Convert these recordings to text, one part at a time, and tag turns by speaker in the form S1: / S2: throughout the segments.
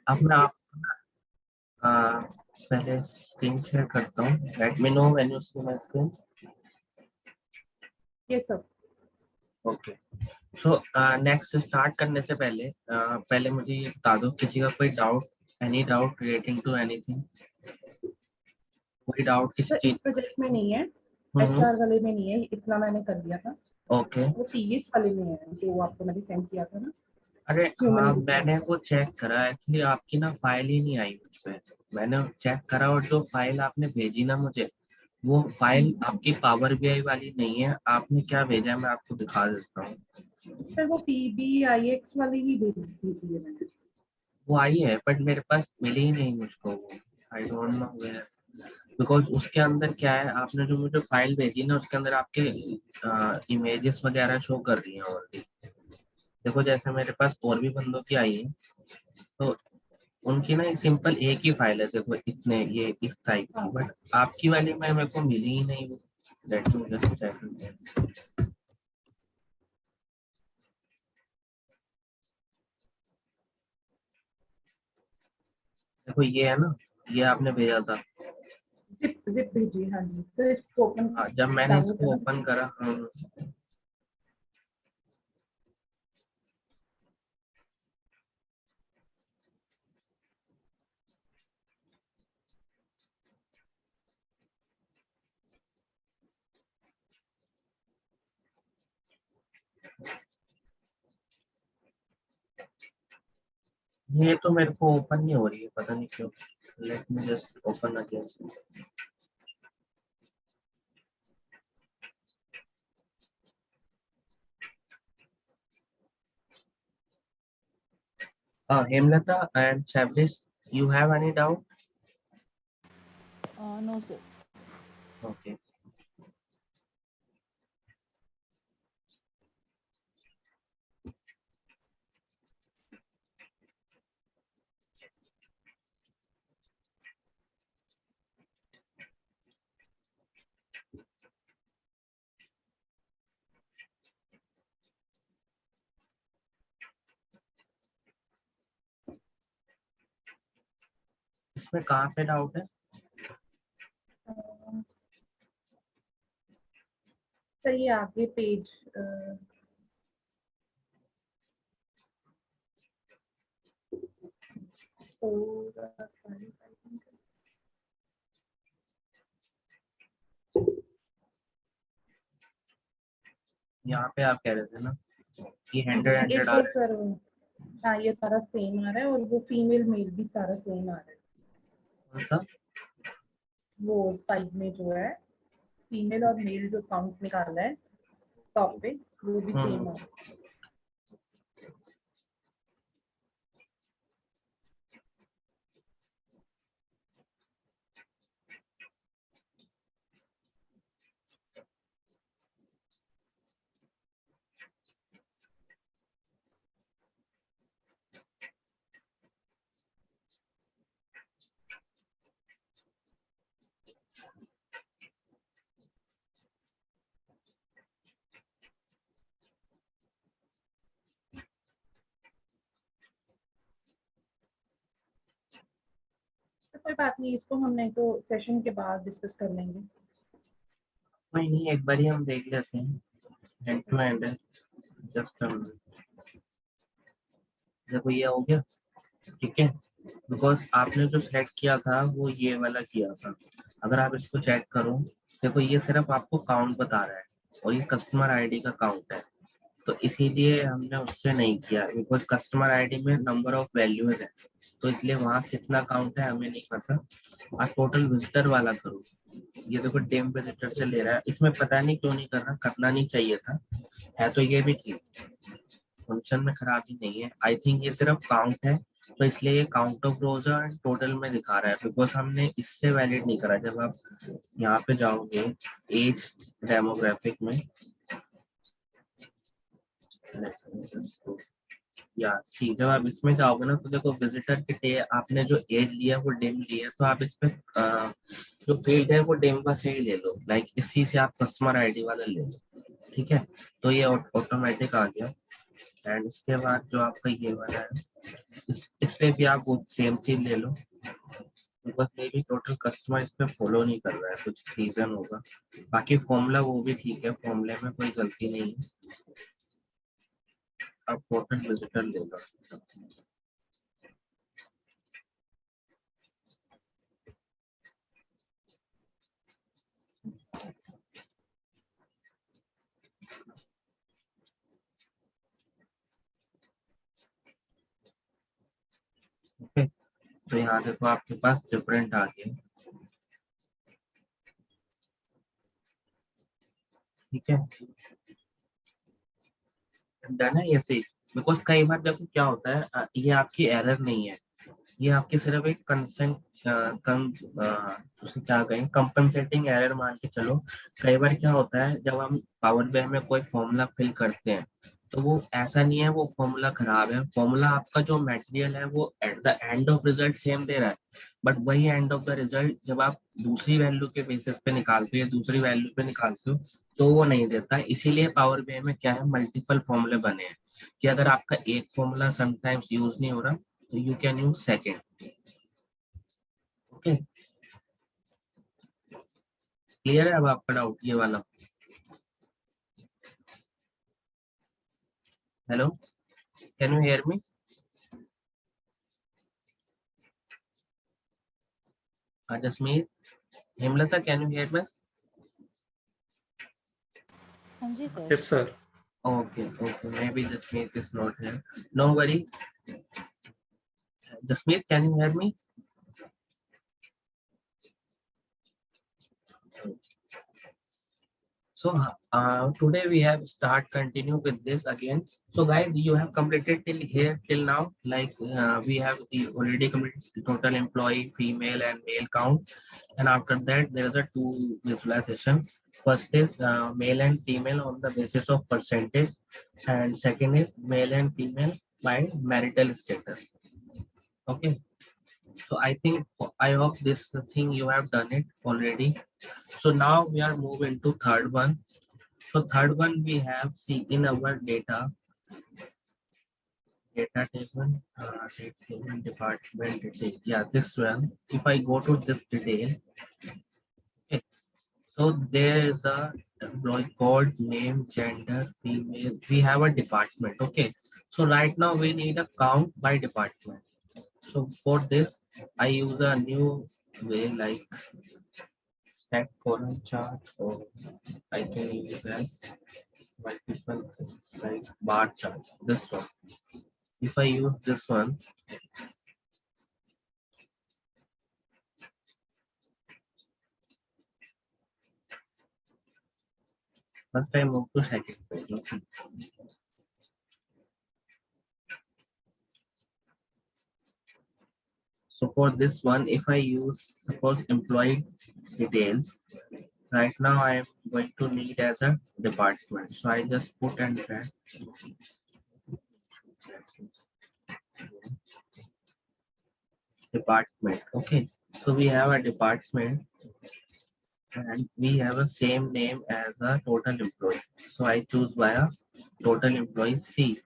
S1: अब मैं आप पहले स्क्रीन शेयर करता हूँ। Let me know when you see my screen.
S2: ये सब
S1: ओके। सो नेक्स्ट स्टार्ट करने से पहले पहले मुझे ये बता दो, किसी का कोई doubt, any doubt relating to anything? कोई डाउट किसी
S2: सर इस
S1: चीज?
S2: प्रोजेक्ट में नहीं है,
S1: हम्म।
S2: एचआर वाले में नहीं है, इतना मैंने कर दिया था।
S1: ओके।
S2: वो टीएस वाले में है जो आपको मैंने सेंड किया था ना,
S1: अरे
S2: ह्यूमन
S1: हाँ,
S2: रिसोर्स।
S1: मैंने वो चेक करा, एक्चुअली आपकी ना फाइल ही नहीं आई मुझ पे। मैंने चेक करा और जो फाइल आपने भेजी ना मुझे, वो फाइल आपकी पावर बीआई वाली नहीं है। आपने क्या भेजा है मैं आपको दिखा देता हूँ।
S2: सर वो पीबीआईएक्स वाली ही भेज दी थी मैंने।
S1: वो आई है बट मेरे पास मिली ही नहीं मुझको वो। I don't know where, because उसके अंदर क्या है, आपने जो मुझे फाइल भेजी ना उसके अंदर आपके इमेजेस वगैरह शो कर रही हैं ऑलरेडी। देखो जैसे मेरे पास और भी बंदों की आई है, तो उनकी ना एक सिंपल एक ही फाइल है, देखो इतने ये इस टाइप की,
S2: हाँ
S1: बट आपकी वाली में मेरे को मिली ही नहीं वो। Let me just check. देखो ये है ना, ये आपने भेजा था।
S2: जिप जिप भेजी, हाँ जी सर, इसको ओपन
S1: हाँ, जब मैंने
S2: डाउनलोड
S1: इसको
S2: करना।
S1: ओपन करा, ये तो मेरे को ओपन नहीं हो रही है, पता नहीं क्यों। Let me just open again. Hemlata and शैबलिस, you have any doubt?
S3: No sir.
S1: Okay. इसमें कहाँ पे डाउट है?
S2: सर ये आगे पेज
S1: यहाँ पे आप कह रहे थे ना कि 100 आ
S2: एक
S1: रहा
S2: सर, हाँ ये सारा सेम आ रहा है और वो फीमेल मेल भी सारा सेम आ रहा है।
S1: है। कौन सा?
S2: वो साइड में जो है फीमेल और मेल जो काउंट निकाला है टॉप पे, वो भी सेम आ रहा है। तो कोई बात नहीं, इसको हमने तो सेशन के बाद डिस्कस कर लेंगे।
S1: कोई नहीं, एक बार ही हम देख लेते हैं एंड टू एंड। जस्ट देखो ये हो गया, ठीक है। बिकॉज आपने जो सेलेक्ट किया था वो ये वाला किया था। अगर आप इसको चेक करो, देखो ये सिर्फ आपको काउंट बता रहा है और ये कस्टमर आईडी का काउंट है। तो इसीलिए हमने उससे नहीं किया, बिकॉज कस्टमर आईडी में नंबर ऑफ वैल्यूज है, तो इसलिए वहाँ कितना काउंट है हमें नहीं पता। आप टोटल विजिटर वाला करो। ये देखो डेम विजिटर से ले रहा है, इसमें पता नहीं क्यों नहीं कर रहा, करना नहीं चाहिए था। है तो ये भी ठीक, फंक्शन में खराबी नहीं है। आई थिंक ये सिर्फ काउंट है, तो इसलिए ये count of rose and total में दिखा रहा है, बिकॉज हमने इससे वैलिड नहीं करा। जब आप यहाँ पे जाओगे एज डेमोग्राफिक में, या सी, जब आप इसमें जाओगे ना तो देखो विजिटर के डे आपने जो एज लिया वो डेम लिया, तो आप इसमें जो फील्ड है वो डेम का से ही ले लो, लाइक इसी से आप कस्टमर आईडी वाला ले लो, ठीक है। तो ये ऑटोमेटिक आ गया। एंड इसके बाद जो आपका ये वाला है, इस पे भी आप वो सेम चीज ले लो, बस मे भी टोटल कस्टमर इसमें फॉलो नहीं कर रहा है, कुछ रीजन होगा। बाकी फॉर्मूला वो भी ठीक है, फॉर्मूले में कोई गलती नहीं है। आप टोटल विजिटर ले लो। ओके, तो यहाँ देखो आपके पास डिफरेंट आ गए, ठीक है, डन है ये सही। बिकॉज कई बार देखो क्या होता है, ये आपकी एरर नहीं है, ये आपकी सिर्फ एक कंसेंट कम उसे क्या कहें, कंपनसेटिंग एरर मान के चलो। कई बार क्या होता है, जब हम पावर बीआई में कोई फॉर्मूला फिल करते हैं, तो वो ऐसा नहीं है वो फॉर्मूला खराब है, फॉर्मूला आपका जो मटेरियल है वो at the end of result same दे रहा है, बट वही एंड ऑफ द रिजल्ट जब आप दूसरी वैल्यू के बेसिस पे निकालते हो या दूसरी वैल्यू पे निकालते हो तो वो नहीं देता है। इसीलिए पावर बीआई में क्या है, मल्टीपल फॉर्मूले बने हैं, कि अगर आपका एक फॉर्मूला समटाइम्स यूज नहीं हो रहा तो you can use second. Okay, clear है अब आपका डाउट ये वाला? Hello, can you hear me? Jasmeet, Hemlata, can you hear me?
S3: हाँ जी sir.
S4: Yes, sir.
S1: Okay, okay, maybe Jasmeet is not here. No worry. Jasmeet, can you hear me? So today we have continue with this again. So guys, you have completed till here till now. Like we have already completed the total employee female and male count, and after that there is a two visualization. First is male and female on the basis of percentage, and second is male and female by marital status. Okay. So I think, I hope this thing you have done it already. So now we are moving to third one. So third one we have, see, in our data table, data department detail. Yeah, this one. If I go to this detail, okay, so there is a employee code, name, gender, female. We have a department. Okay. So right now we need a count by department. So for this, I use a new way like stack column chart, or I can use as multiple things like bar chart. This one. If I use this one, first I move to second page. Okay. So for this one, if I use suppose employee details, right now I am going to need as a department. So I just put and drag department. Okay. So we have a department and we have a same name as a total employee. So I choose via total employee. See,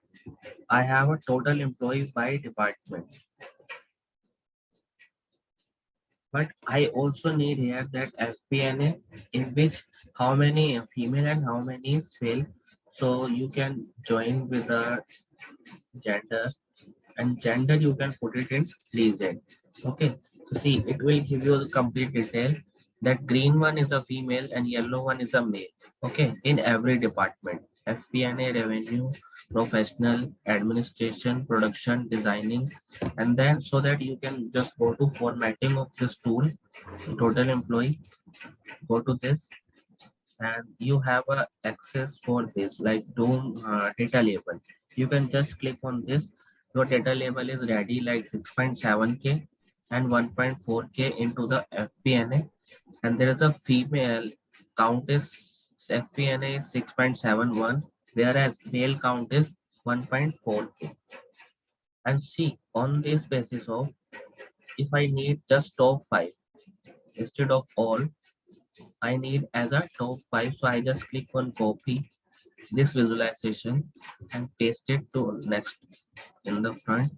S1: I have a total employee by department, but I also need here that FPNA in which how many female and how many is male. So you can join with the gender, and gender you can put it in reason. Okay, so see, it will give you the complete detail that green one is a female and yellow one is a male. Okay, in every department, FP&A, revenue, professional, administration, production, designing, and then so that you can just go to formatting of this tool, total employee, go to this, and you have a access for this like Doom data label. You can just click on this. Your data label is ready like 6.7K and 1.4K into the FPNA, and there is a female count is FPNA 6.71, whereas male count is 1.4K. And see, on this basis of, if I need just top 5 instead of all, I need as a top 5, so I just click on copy this visualization and paste it to next in the front.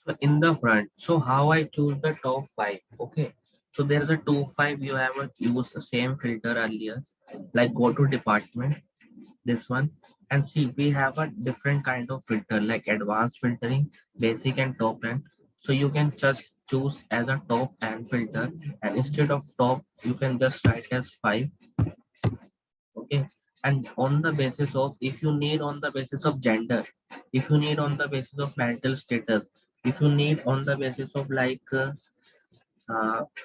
S1: So in the front, so how I choose the top 5? Okay, so there's a top 5. You have used the same filter earlier, like go to department, this one, and see we have a different kind of filter like advanced filtering, basic and top end. So you can just choose as a top end filter, and instead of top you can just write as 5. Okay, and on the basis of, if you need on the basis of gender, if you need on the basis of marital status, if you need on the basis of like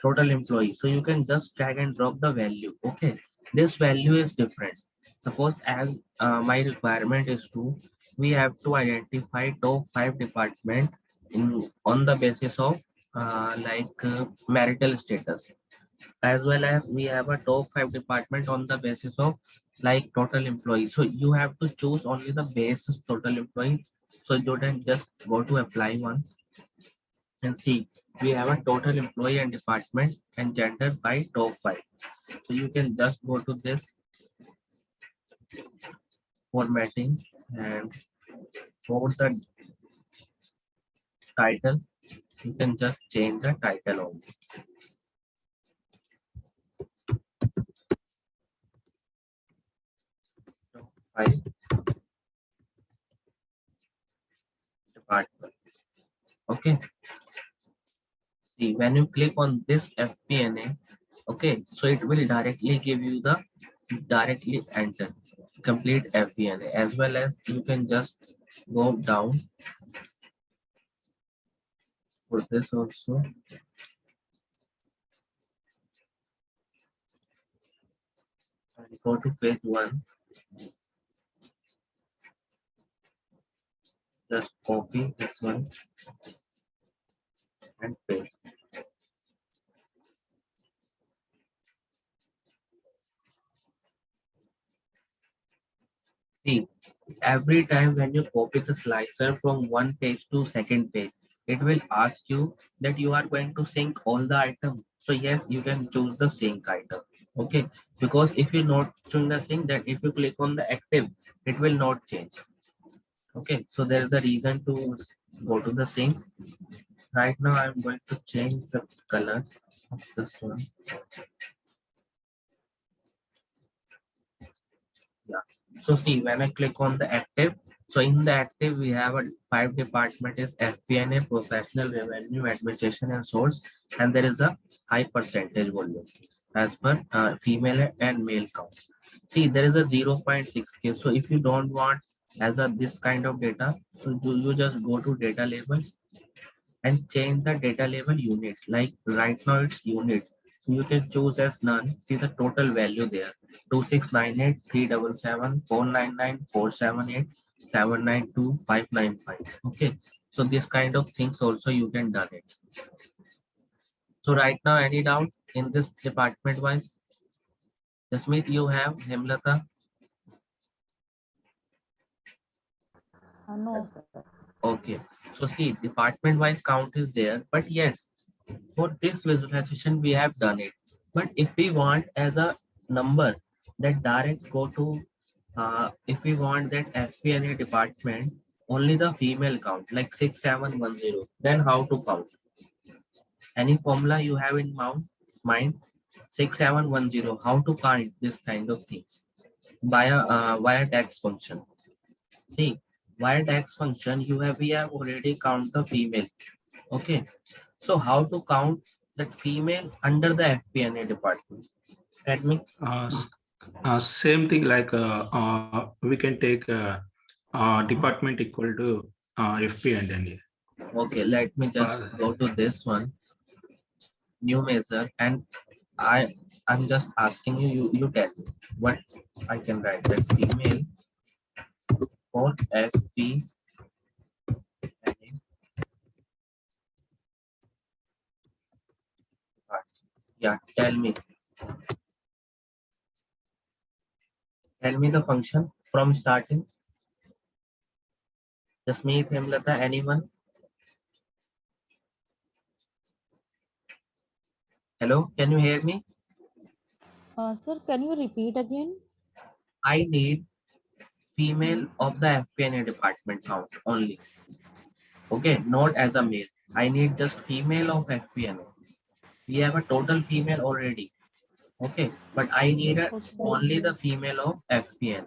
S1: total employee, so you can just drag and drop the value. Okay, this value is different. Suppose as my requirement is to, we have to identify top 5 department in on the basis of marital status, as well as we have a top 5 department on the basis of like total employee. So you have to choose only the base total employee. So you can just go to apply one and see we have a total employee and department and gender by top 5. So you can just go to this formatting and for the title, you can just change the title only. Top 5 department. Okay. See, when you click on this FP&A, okay, so it will directly give you the directly enter complete FP&A, as well as you can just go down for this also. And go to page 1, just copy this one and paste. See, every time when you copy the slicer from one page to second page, it will ask you that you are going to sync all the items. So yes, you can choose the sync item. Okay, because if you not choose the sync, that if you click on the active, it will not change. Okay, so there is a reason to go to the sync. Right now, I'm going to change the color of this one. Yeah. So see, when I click on the active, so in the active we have a 5 department is FP&A, professional revenue, administration and source, and there is a high percentage volume as per female and male count. See, there is a 0.6K. So if you don't want as a this kind of data, so you just go to data label and change the data label unit. Like right now it's unit. So you can choose as none. See the total value there. 2698 377 499 478 792 595. Okay. So this kind of things also you can done it. So right now any doubt in this department wise? Jasmeet, you have Hemlata?
S3: No, sir.
S1: Okay. So see, department wise count is there, but yes, for this visualization we have done it. But if we want as a number that direct go to if we want that FP&A department only the female count like 6710, then how to count? Any formula you have in mind? 6710, how to count this kind of things? Via tax function. See, via tax function we have already count the female. Okay, so how to count that female under the FP&A department? Let me.
S4: Same thing like we can take department equal to FP and NA.
S1: Okay, let me just go to this one, new measure, and I'm just asking you, you tell me what I can write that female for FP&A. Yeah, tell me. Tell me the function from starting. Jasmeet, Hemlata, anyone? Hello, can you hear me?
S3: Sir, can you repeat again?
S1: I need female of the FP&A department count only. Okay, not as a male. I need just female of FP&A. We have a total female already. Okay, but I need
S3: Okay.
S1: only the female of FPN.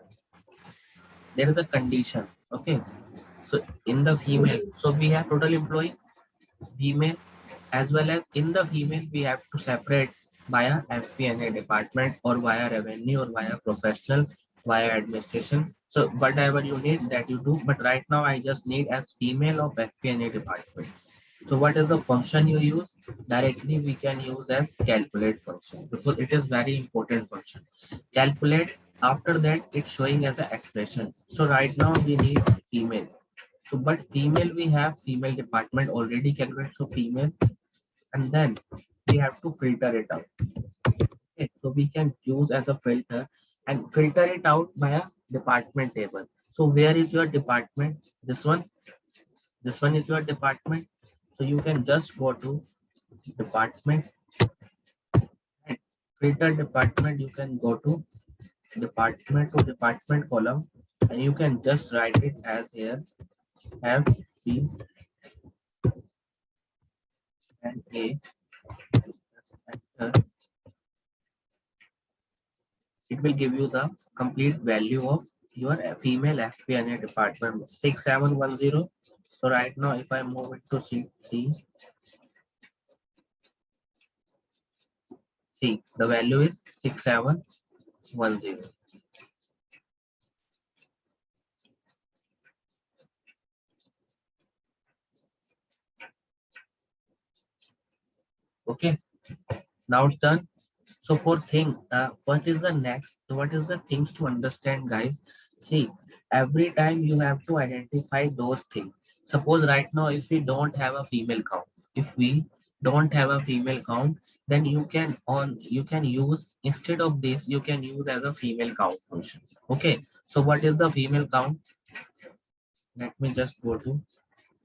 S1: There is a condition. Okay, so in the female, so we have total employee female, as well as in the female we have to separate via FP&A department or via revenue or via professional, via administration. So whatever you need that you do, but right now I just need as female of FP&A department. So what is the function you use? Directly we can use as calculate function because it is very important function. Calculate, after that it's showing as an expression. So right now we need female. So but female we have female department already calculated, so female, and then we have to filter it out. Okay, so we can use as a filter and filter it out by a department table. So where is your department? This one. This one is your department. So you can just go to department and filter department. You can go to department column and you can just write it as here F P and A. Enter. It will give you the complete value of your female FP&A department 6710. So right now if I move it to C, see the value is 6710. Okay, now it's done. So for what is the next? What is the things to understand, guys? See, every time you have to identify those things. Suppose right now, if we don't have a female count, if we don't have a female count, then you can use instead of this, you can use as a female count function. Okay. So what is the female count? Let me just go to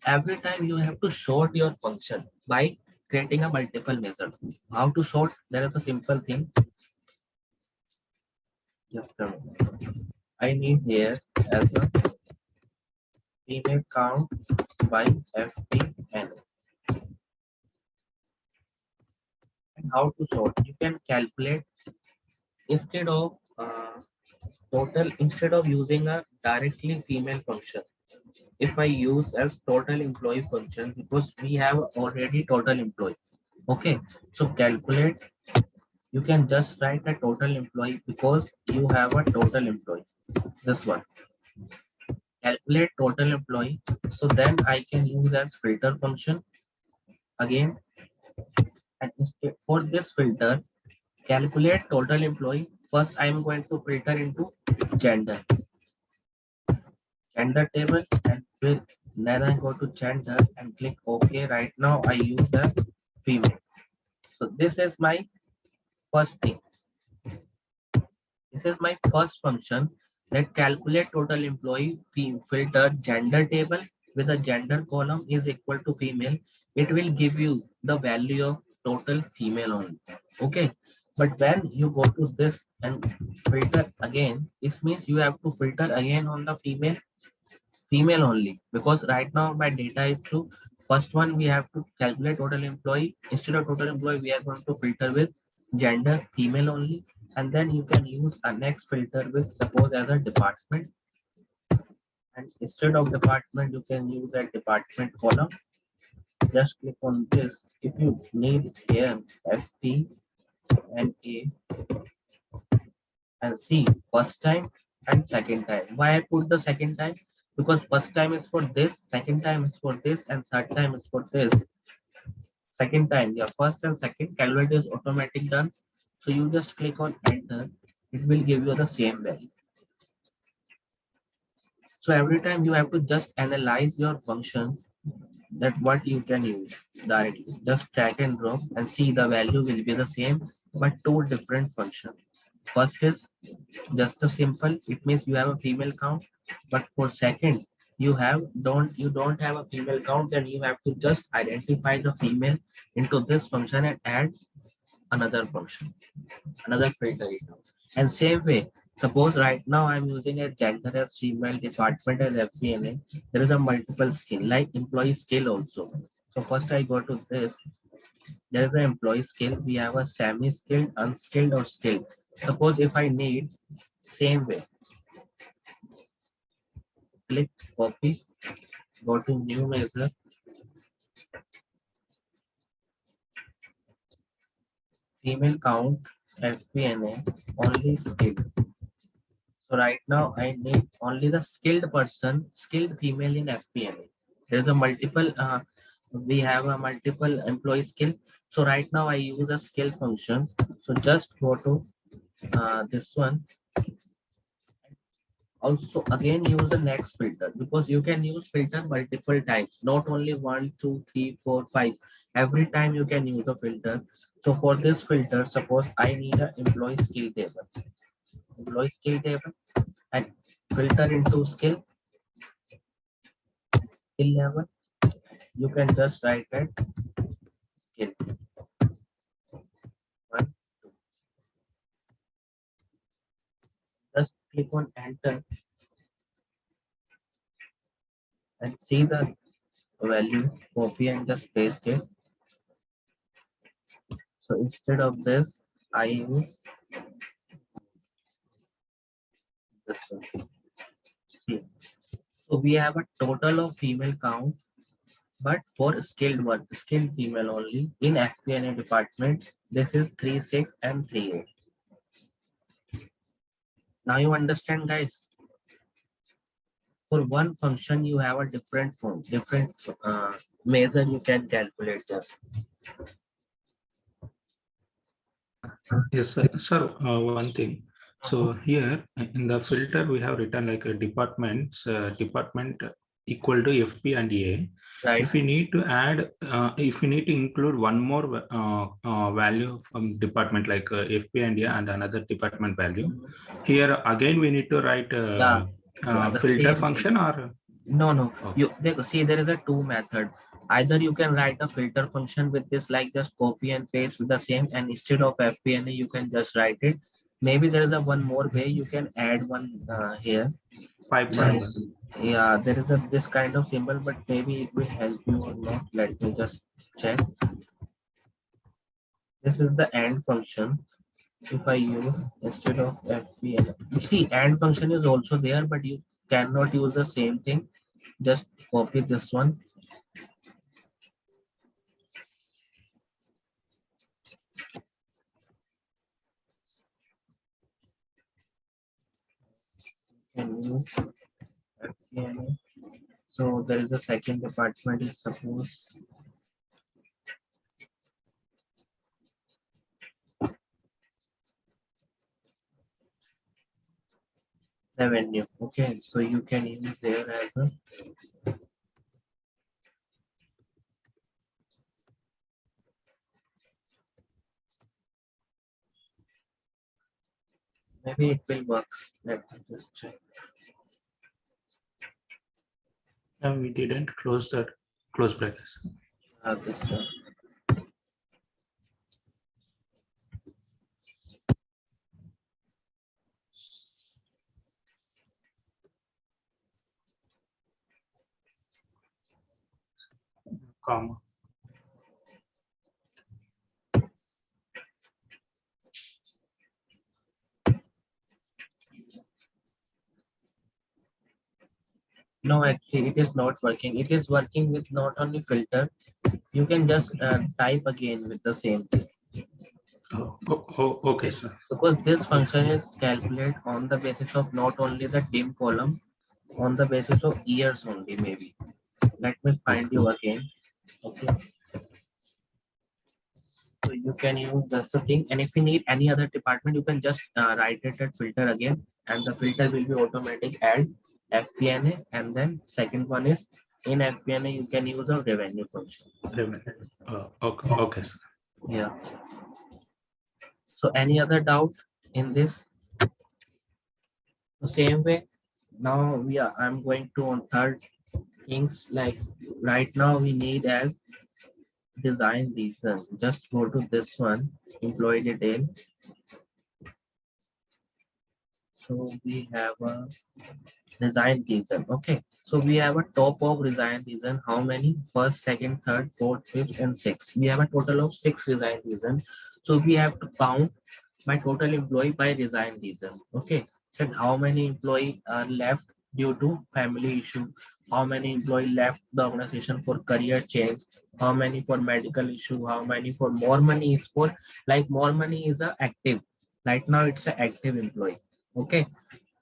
S1: every time you have to sort your function by creating a multiple method. How to sort? There is a simple thing. Just a moment. I need here as a female count by FPN. And how to sort? You can calculate instead of instead of using a directly female function. If I use as total employee function because we have already total employee. Okay, so calculate. You can just write a total employee because you have a total employee. This one. Calculate total employee. So then I can use as filter function again. And for this filter, calculate total employee. First, I am going to filter into gender table, and then I go to gender and click OK. Right now I use the female. So this is my first thing. This is my first function that calculate total employee filter gender table with a gender column is equal to female. It will give you the value of total female only. Okay. But when you go to this and filter again, this means you have to filter again on the female only, because right now my data is through first one we have to calculate total employee. Instead of total employee, we are going to filter with gender female only, and then you can use a next filter with suppose as a department, and instead of department you can use a department column. Just click on this. If you need here FP and A and see first time and second time. Why I put the second time? Because first time is for this, second time is for this, and third time is for this. Second time, yeah, first and second calculate is automatic done. So you just click on enter, it will give you the same value. So every time you have to just analyze your function that what you can use directly. Just drag and drop and see the value will be the same, but two different functions. First is just a simple, it means you have a female count, but for second you don't have a female count, then you have to just identify the female into this function and add another function, another filter it out. And same way, suppose right now I'm using a gender as female, department as FP&A, there is a multiple skill like employee skill also. So first I go to this, there is an employee skill, we have a semi-skilled, unskilled or skilled. Suppose if I need, same way, click copy, go to new measure, female count, FP&A, only skilled. So right now I need only the skilled person, skilled female in FP&A. There's a multiple, we have a multiple employee skill. So right now I use a skill function. So just go to this one. Also again use the next filter, because you can use filter multiple times, not only 1, 2, 3, 4, 5. Every time you can use a filter. So for this filter, suppose I need an employee skill table. Employee skill table and filter into skill level. You can just write it skill 1, 2. Just click on enter and see the value, copy and just paste it. So instead of this, I use this one. See. So we have a total of female count, but for skilled one, skilled female only in FP&A department, this is 36 and 38. Now you understand, guys. For one function, you have a different form, different measure you can calculate just.
S4: Yes, sir. Sir, one thing. So here in the filter, we have written like a departments, department equal to FP and A.
S1: Right.
S4: If we need to add, if we need to include one more value from department like FP and A and another department value, here again we need to write
S1: Yeah, the
S4: filter
S1: same
S4: function
S1: thing.
S4: or
S1: No.
S4: okay.
S1: You see, there is a two method. Either you can write a filter function with this, like just copy and paste with the same, and instead of FP&A, you can just write it. Maybe there is a one more way you can add one here.
S4: pipe
S1: Like,
S4: symbol.
S1: yeah, there is a this kind of symbol, but maybe it will help you or not. Let me just check. This is the AND function. If I use instead of FP&A, you see AND function is also there, but you cannot use the same thing. Just copy this one. And use FP&A. So there is a second department is suppose revenue. Okay, so you can use there as a maybe it will work. Let me just check.
S4: And we didn't close that close brackets.
S1: This
S4: Comma.
S1: no, actually it is not working. It is working with not only filter. You can just type again with the same thing.
S4: Okay, sir.
S1: Because this function is calculated on the basis of not only the dim column, on the basis of years only, maybe. Let me find you again. Okay. So you can use just the thing, and if you need any other department, you can just write it at filter again, and the filter will be automatic add FP&A, and then second one is in FP&A you can use a revenue function.
S4: Okay, sir.
S1: Yeah. So any other doubt? in this. The same way, now I'm going to on third things, like right now we need as design reason. Just go to this one, employee detail. So we have a design reason. Okay, so we have a top of design reason. How many? First, second, third, fourth, fifth, and sixth. We have a total of 6 design reason. So we have to count my total employee by resign reason. Okay, so how many employee are left due to family issue, how many employee left the organization for career change, how many for medical issue, how many for more money is for, like more money is a active, right now it's an active employee. Okay,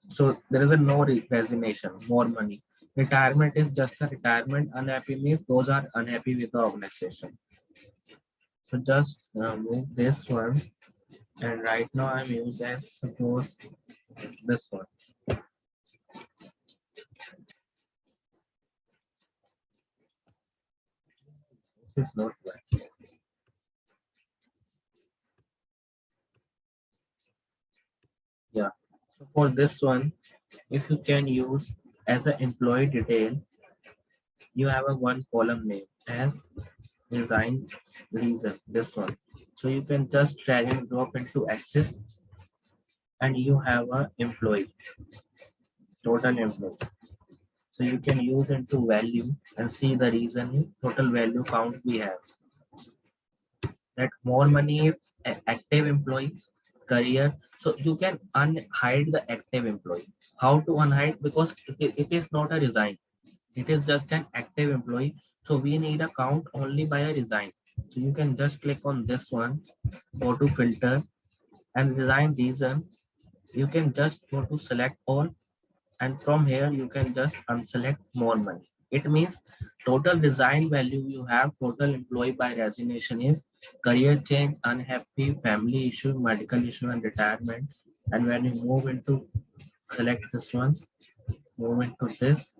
S1: so there is a no resignation, more money. Retirement is just a retirement. Unhappy means those are unhappy with the organization. So just move this one, and right now I'm using as suppose this one. This is not right. Yeah. So for this one, if you can use as an employee detail, you have a one column name as design reason. This one. So you can just drag and drop into Axis, and you have a employee, total employee. So you can use into value and see the reason total value count we have. That more money is active employee, career. So you can unhide the active employee. How to unhide? Because it is not a resign. It is just an active employee. So we need a count only by a resign. So you can just click on this one, go to filter and resign reason. You can just go to select all, and from here you can just unselect more money. It means total design value you have, total employee by resignation is career change, unhappy, family issue, medical issue, and retirement. And when you move into select this one, move into this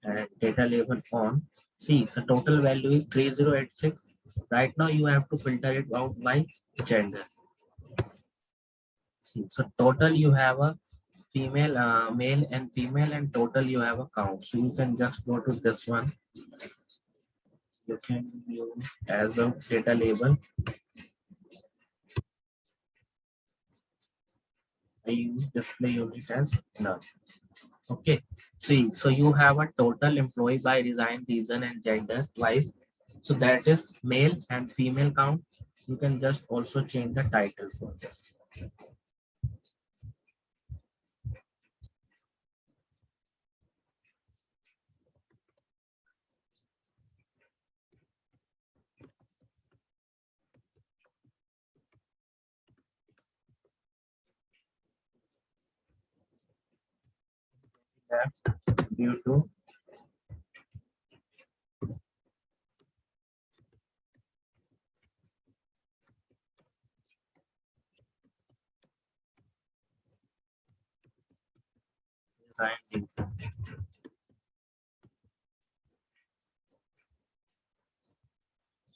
S1: and data label on. See, so total value is 3086. Right now you have to filter it out by gender. See, so total you have a female, male and female, and total you have a count. So you can just go to this one. You can use as a data label. I use display unit as none. Okay. See, so you have a total employee by resign reason and gender wise. So that is male and female count. You can just also change the title for this. Left due to resign reason.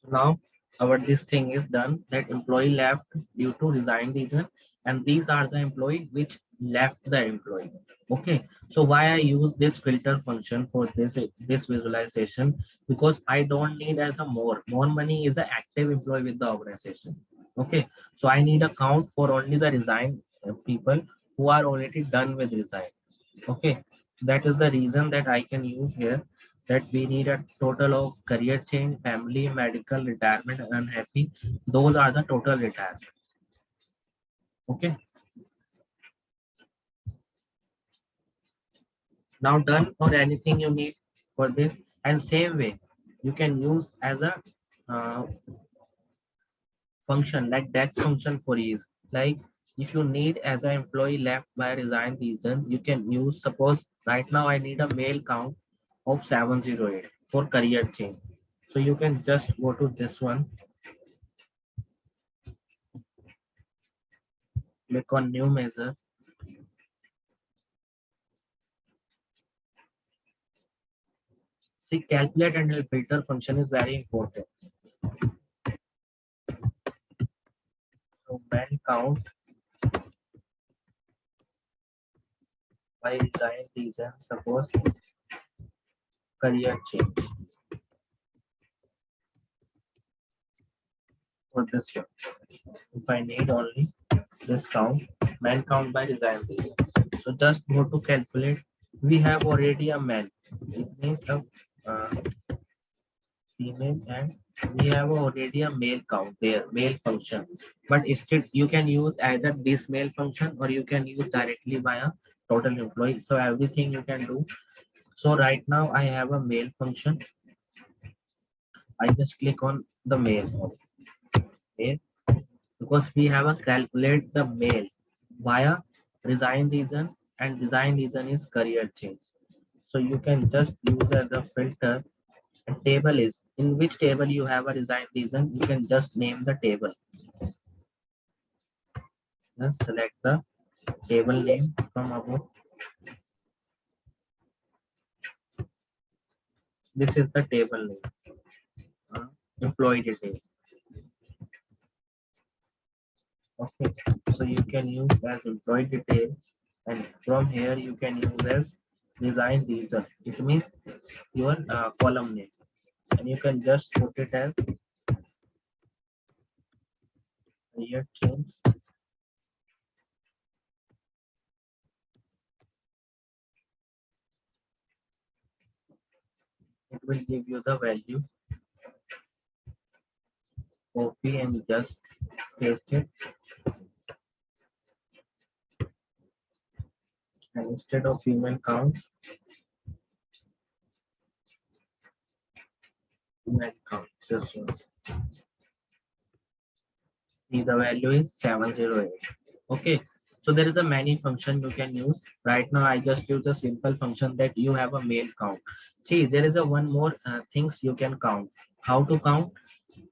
S1: So now our this thing is done, that employee left due to resign reason, and these are the employee which left the employee. Okay, so why I use this filter function for this visualization, because I don't need as a more money is an active employee with the organization. Okay, so I need a count for only the resign people who are already done with resign. Okay, that is the reason that I can use here, that we need a total of career change, family, medical, retirement, and unhappy. Those are the total retirement. Okay, now done or anything you need for this. And same way, you can use as a uh, function like that function for ease. Like if you need as an employee left by resign reason, you can use, suppose right now I need a male count of 708 for career change. So you can just go to this one, click on new measure. See, calculate and filter function is very important. So man count by design reason, suppose career change. For this one, if I need only this count, man count by design reason. So just go to calculate. We have already a man. It means a female, and we have already a male count there, male function. But instead, you can use either this male function or you can use directly via total employee. So everything you can do. So right now I have a male function. I just click on the male, male, because we have a calculate the male via design reason, and design reason is career change. So you can just use as a filter. And table is in which table you have a design reason, you can just name the table. Just select the table name from above. This is the table name, employee detail. Okay, so you can use as employee detail, and from here you can use as design reason. It means your column name, and you can just put it as career change. It will give you the value. Copy and just paste it. And instead of female count, male count. This one. See, the value is 708. Okay, so there is a many function you can use. Right now I just use a simple function that you have a male count. See, there is a one more things you can count. How to count?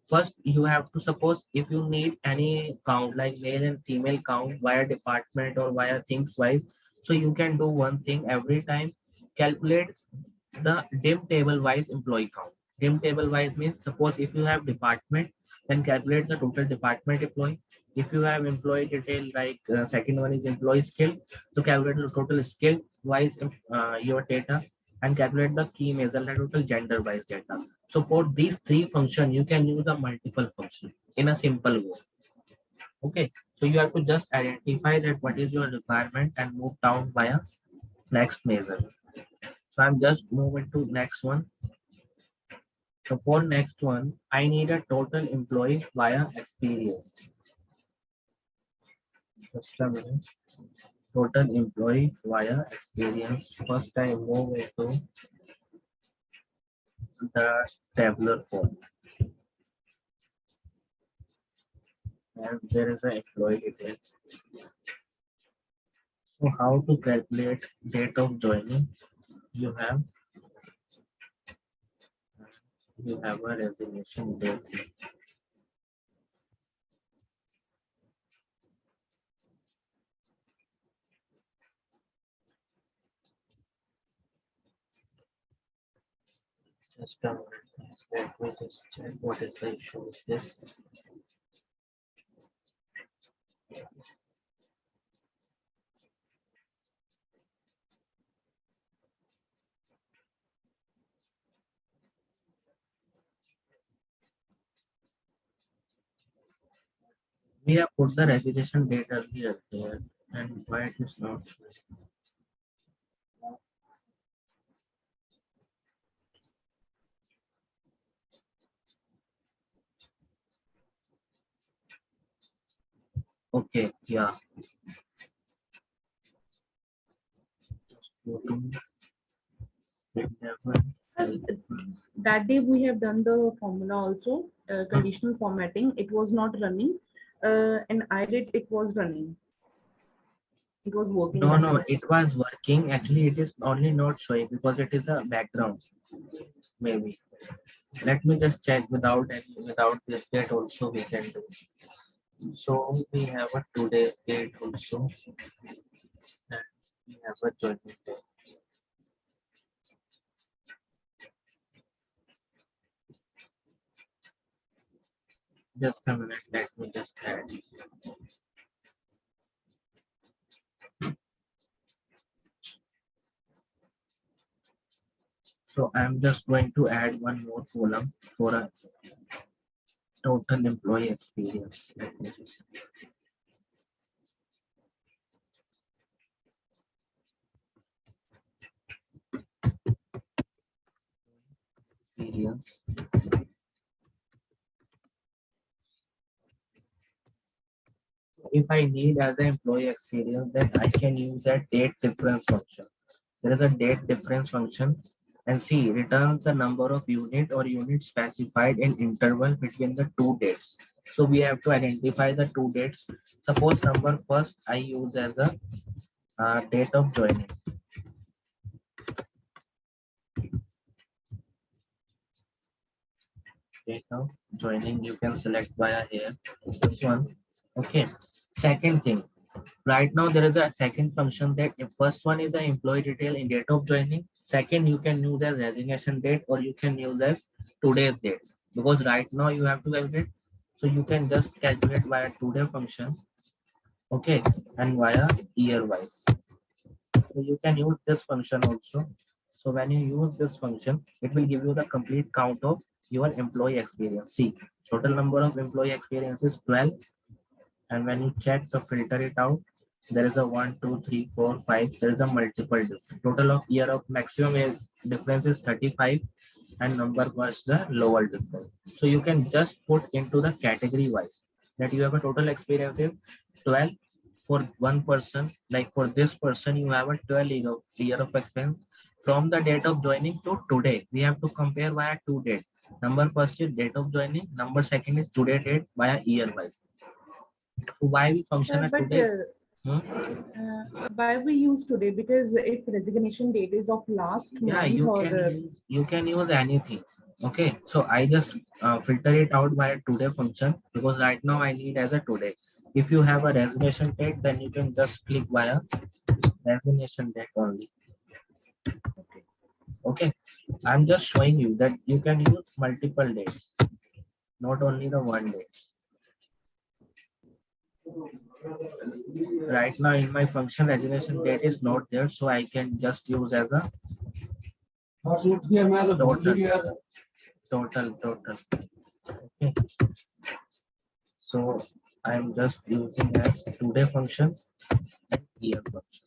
S1: First, you have to suppose if you need any count like male and female count via department or via things wise. So you can do one thing every time, calculate the dim table wise employee count. Dim table wise means suppose if you have department, then calculate the total department employee. If you have employee detail, like second one is employee skill, so calculate the total skill wise your data, and calculate the key measure, the total gender wise data. So for these three function, you can use a multiple function in a simple way. Okay, so you have to just identify that what is your requirement and move down via next measure. So I'm just moving to next one. So for next one, I need a total employee via experience. Just a minute. Total employee via experience. First I move into the tabular form. And there is an employee detail. So how to calculate date of joining? You have a resignation date. Just a minute. Let me just check what is the issue with this. We have put the registration date earlier there, and why it is not showing? Okay, yeah. Go to level.
S2: That day we have done the formula also, conditional formatting. It was not running, and I did. It was running. It was working.
S1: No,
S2: that
S1: no,
S2: way.
S1: it was working. Actually, it is only not showing because it is a background. Maybe. Let me just check without this date also we can do. So we have a today's date also, and we have a joining date. Just a minute, let me just add. So I'm just going to add one more column for a total employee experience. Let me just experience. If I need as an employee experience, then I can use that date difference function. There is a date difference function, and see, returns the number of unit or units specified in interval between the two dates. So we have to identify the two dates. Suppose number first I use as a date of joining. Date of joining, you can select via here. This one. Okay. Second thing, right now there is a second function that if first one is an employee detail in date of joining, second you can use as resignation date or you can use as today's date, because right now you have to calculate, so you can just calculate via today function. Okay, and via year wise, so you can use this function also. So when you use this function, it will give you the complete count of your employee experience. See, total number of employee experience is 12, and when you check the filter it out, there is a 1 2 3 4 5, there is a multiple difference. Total of year of maximum difference is 35, and number was the lower difference. So you can just put into the category wise that you have a total experience is 12 for one person. Like for this person you have a 12 year of experience from the date of joining to today. We have to compare via two date. Number first is date of joining, number second is today date via year wise. Why we function
S2: Sir,
S1: at
S2: but
S1: today?
S2: why we use today? Because if resignation date is of last
S1: Yeah,
S2: month or
S1: you can use anything. Okay, so I just filter it out by today function because right now I need as a today. If you have a resignation date, then you can just click via resignation date only. Okay, I'm just showing you that you can use multiple dates, not only the one day. Right now in my function resignation date is not there, so I can just use as a total. Okay, so I'm just using as today function and year function.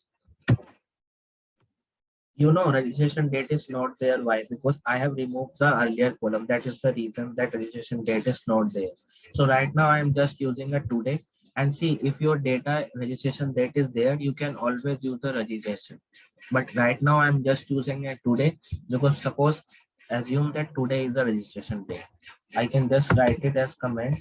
S1: You know, registration date is not there. Why? Because I have removed the earlier column. That is the reason that registration date is not there. So right now I'm just using a today, and see if your data registration date is there, you can always use the registration. But right now I'm just using a today because suppose assume that today is the registration date. I can just write it as comment